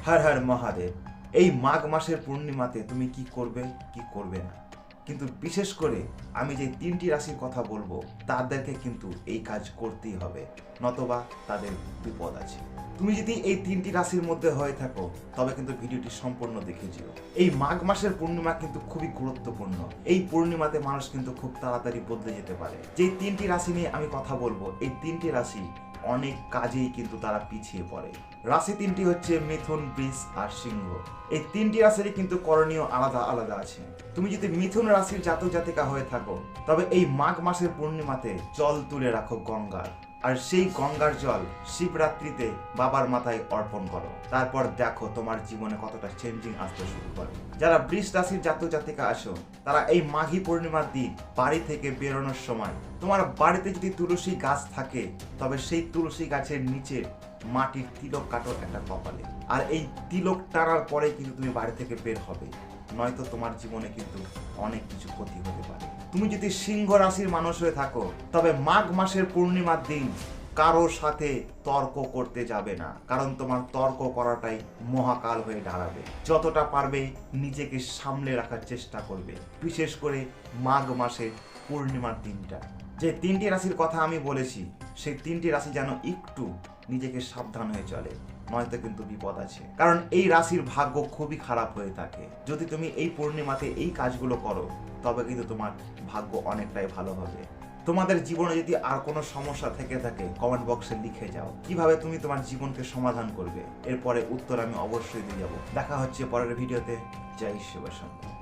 হর হর মহাদেব। এই মাঘ মাসের পূর্ণিমাতে তুমি কি করবে কি করবে না, কিন্তু বিশেষ করে আমি যে 3টি রাশির কথা বলবো তাদেরকে কিন্তু এই কাজ করতেই হবে, নতবা তাদের বিপদ আছে। তুমি যদি এই 3টি রাশির মধ্যে হয়ে থাকো তবে কিন্তু ভিডিওটি সম্পূর্ণ দেখে যেও। এই মাঘ মাসের পূর্ণিমা কিন্তু খুবই গুরুত্বপূর্ণ। এই পূর্ণিমাতে মানুষ কিন্তু খুব তাড়াতাড়ি বদলে যেতে পারে। যে 3টি রাশি নিয়ে আমি কথা বলবো, এই 3টি রাশি অনেক কাজেই কিন্তু তারা পিছিয়ে পড়ে। রাশি 3টি হচ্ছে মিথুন, বৃষ আর সিংহ। এই 3টি রাশিরই কিন্তু করণীয় আলাদা আলাদা আছে। তুমি যদি মিথুন রাশির জাতক জাতিকা হয়ে থাকো তবে এই মাঘ মাসের পূর্ণিমাতে জল তুলে রাখো গঙ্গার, আর সেই গঙ্গার জল শিবরাত্রিতে বাবার মাথায় অর্পণ করো। তারপর দেখো তোমার জীবনে কতটা চেঞ্জিং আসতে শুরু করে। যারা বৃষ রাশির জাতক জাতিকা আসো তারা এই মাঘী পূর্ণিমার দিন বাড়ি থেকে বেরোনোর সময় তোমার বাড়িতে যদি তুলসী গাছ থাকে তবে সেই তুলসী গাছের নিচে মাটির তিলক কাটো একটা কপালে, আর এই তিলক টানার পরে কিন্তু তুমি বাড়ি থেকে বের হবে, নয়তো তোমার জীবনে কিন্তু অনেক কিছু ক্ষতি হতে পারে। তুমি যদি সিংহ রাশির মানুষ হয়ে থাকো তবে মাঘ মাসের পূর্ণিমার দিন কারোর সাথে তর্ক করতে যাবে না, কারণ তোমার তর্ক করাটাই মহাকাল হয়ে দাঁড়াবে। যতটা পারবে নিজেকে সামলে রাখার চেষ্টা করবে, বিশেষ করে মাঘ মাসের পূর্ণিমার দিনটা। যে 3টি রাশির কথা আমি বলেছি সেই 3টি রাশি যেন একটু নিজেকে সাবধান হয়ে চলে, নয়তো কিন্তু বিপদ আছে। কারণ এই রাশির ভাগ্য খুবই খারাপ হয়ে থাকে। যদি তুমি এই পূর্ণিমাতে এই কাজগুলো করো তবে কিন্তু তোমার ভাগ্য অনেকটাই ভালো হবে। তোমাদের জীবনে যদি আর কোনো সমস্যা থেকে থাকে কমেন্ট বক্সে লিখে যাও, কিভাবে তুমি তোমার জীবনকে সমাধান করবে। এরপরে উত্তর আমি অবশ্যই দিয়ে যাবো। দেখা হচ্ছে পরের ভিডিওতে। জয় শিব শম্ভু।